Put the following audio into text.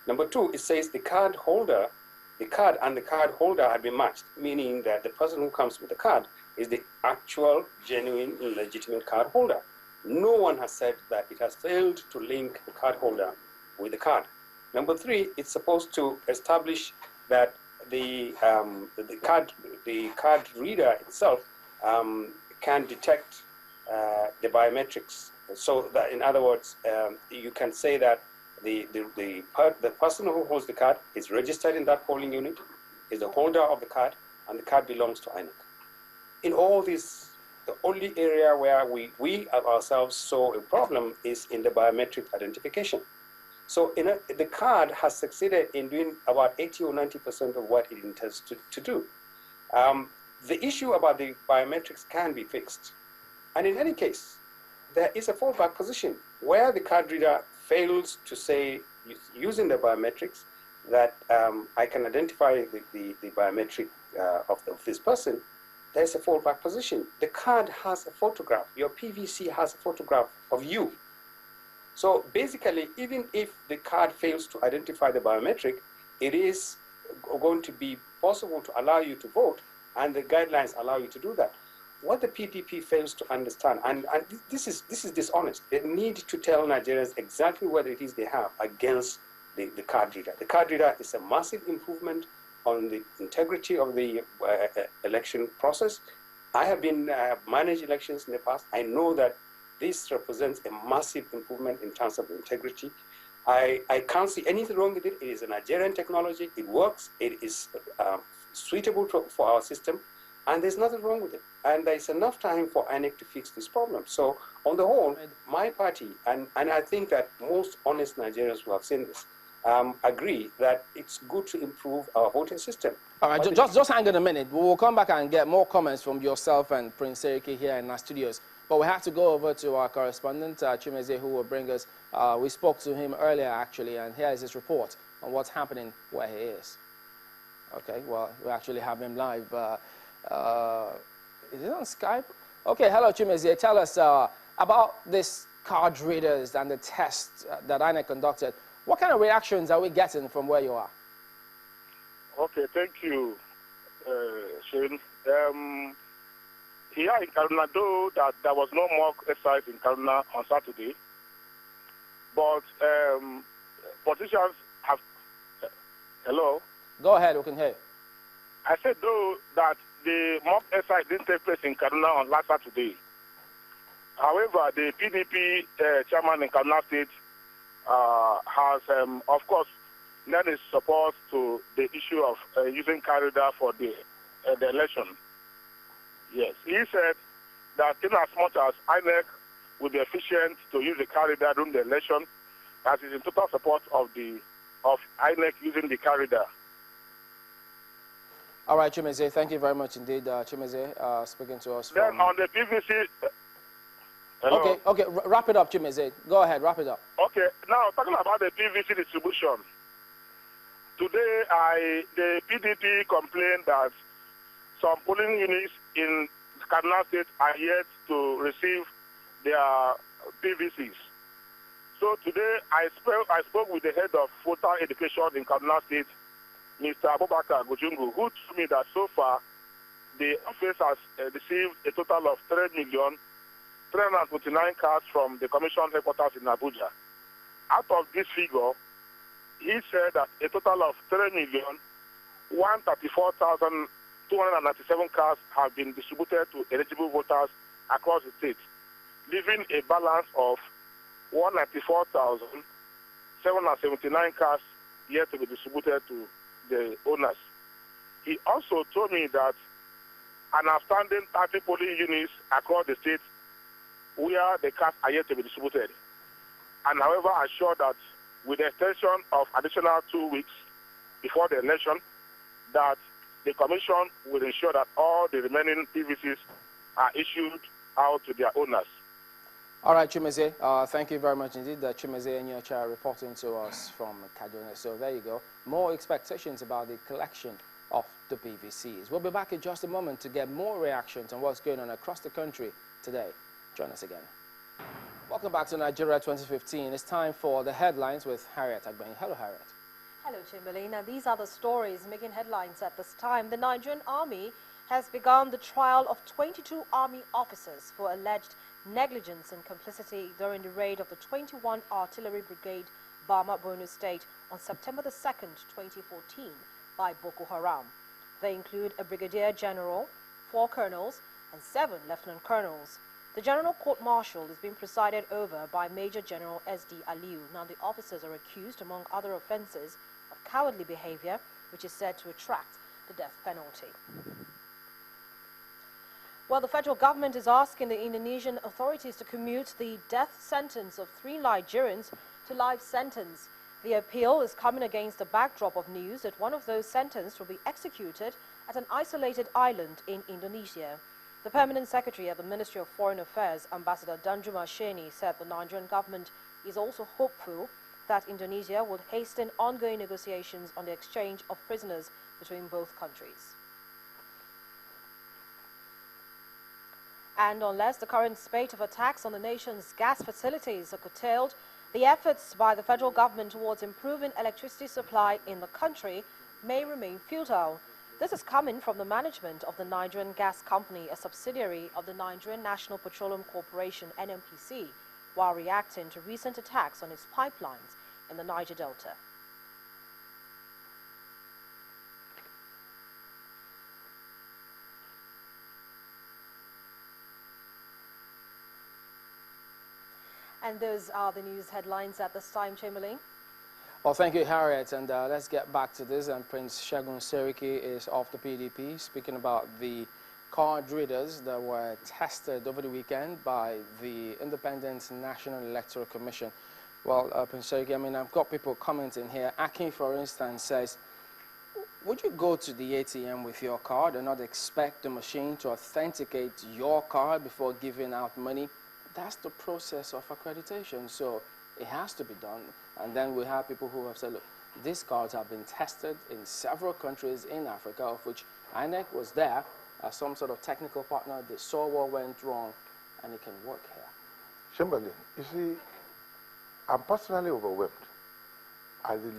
Number two, it says the card holder, the card and the card holder had been matched, meaning that the person who comes with the card is the actual, genuine, legitimate card holder. No one has said that it has failed to link the card holder with the card. Number three, it's supposed to establish that the card reader itself can detect the biometrics. So that, in other words, you can say that the person who holds the card is registered in that polling unit, is the holder of the card, and the card belongs to INEC. In all this, the only area where we ourselves saw a problem is in the biometric identification. So the card has succeeded in doing about 80 or 90% of what it intends to do. The issue about the biometrics can be fixed. And in any case, there is a fallback position where the card reader fails to say, using the biometrics, that I can identify the biometric of this person. There's a fallback position. The card has a photograph. Your PVC has a photograph of you. So basically, even if the card fails to identify the biometric, it is going to be possible to allow you to vote, and the guidelines allow you to do that. What the PDP fails to understand, and this is dishonest, they need to tell Nigerians exactly what it is they have against the card reader. The card reader is a massive improvement on the integrity of the election process. I have been managed elections in the past. I know that this represents a massive improvement in terms of integrity. I can't see anything wrong with it. It is a Nigerian technology. It works. It is suitable for our system, and there's nothing wrong with it. And there's enough time for INEC to fix this problem. So on the whole, my party, and I think that most honest Nigerians who have seen this, agree that it's good to improve our voting system. All right, just hang on a minute. We'll come back and get more comments from yourself and Prince Seriki here in our studios. But we have to go over to our correspondent, Chimeze, who will bring us, we spoke to him earlier actually, and here is his report on what's happening where he is. Okay, well, we actually have him live. Is it on Skype? Okay, hello Chimeze, tell us about this card readers and the tests that INEC conducted. What kind of reactions are we getting from where you are? Okay, thank you, Shane. Here in Kaduna, though, that there was no mock exercise in Kaduna on Saturday, but politicians have... hello? Go ahead, we can hear you. I said, though, that the mock exercise didn't take place in Kaduna on last Saturday. However, the PDP chairman in Kaduna State has, of course, lent his support to the issue of using card reader for the election. Yes, he said that in as much as INEC will be efficient to use the card reader during the election, that is in total support of INEC using the card reader. All right, Chimeze, thank you very much indeed, Chimeze, speaking to us. Then on the PVC... Hello? Okay, wrap it up, Chimeze. Go ahead, wrap it up. Okay, now talking about the PVC distribution. Today, the PDP complained that some polling units in Kaduna State are yet to receive their PVCs. So today, I spoke with the head of voter education in Kaduna State, Mr. Abubakar Gujungu, who told me that so far, the office has received a total of 329 cards from the commission headquarters in Abuja. Out of this figure, he said that a total of 3,134,297 cards have been distributed to eligible voters across the state, leaving a balance of 194,779 cards yet to be distributed to the owners. He also told me that an outstanding 30 polling units across the state where the cards are yet to be distributed. And however, assured that with the extension of additional 2 weeks before the election, that the commission will ensure that all the remaining PVCs are issued out to their owners. All right, Chimeze, thank you very much indeed. Chimeze Enyocha reporting to us from Kaduna. So there you go. More expectations about the collection of the PVCs. We'll be back in just a moment to get more reactions on what's going on across the country today. Join us again. Welcome back to Nigeria 2015. It's time for the headlines with Harriet Agben. Hello, Harriet. Hello, Chamberlain. Now, these are the stories making headlines at this time. The Nigerian Army has begun the trial of 22 Army officers for alleged negligence and complicity during the raid of the 21 Artillery Brigade, Bama, Borno State, on September the 2nd, 2014, by Boko Haram. They include a brigadier general, 4 colonels, and 7 lieutenant colonels. The General Court-Martial is being presided over by Major General S.D. Aliu. Now, the officers are accused, among other offences, of cowardly behavior, which is said to attract the death penalty. Well, the federal government is asking the Indonesian authorities to commute the death sentence of 3 Nigerians to life sentence. The appeal is coming against the backdrop of news that one of those sentenced will be executed at an isolated island in Indonesia. The permanent secretary at the Ministry of Foreign Affairs, Ambassador Danjuma Sheni, said the Nigerian government is also hopeful that Indonesia will hasten ongoing negotiations on the exchange of prisoners between both countries. And unless the current spate of attacks on the nation's gas facilities are curtailed, the efforts by the federal government towards improving electricity supply in the country may remain futile. This is coming from the management of the Nigerian Gas Company, a subsidiary of the Nigerian National Petroleum Corporation, NNPC, while reacting to recent attacks on its pipelines in the Niger Delta. And those are the news headlines at this time, Chamberlain. Well, thank you, Harriet, and let's get back to this. And Prince Segun Seriki is of the PDP, speaking about the card readers that were tested over the weekend by the Independent National Electoral Commission. Well, Prince Seriki, I mean, I've got people commenting here. Aki, for instance, says, would you go to the ATM with your card and not expect the machine to authenticate your card before giving out money? That's the process of accreditation, so it has to be done. And then we have people who have said, look, these cards have been tested in several countries in Africa, of which INEC was there as some sort of technical partner. They saw what went wrong, and it can work here. Chamberlain, you see, I'm personally overwhelmed at the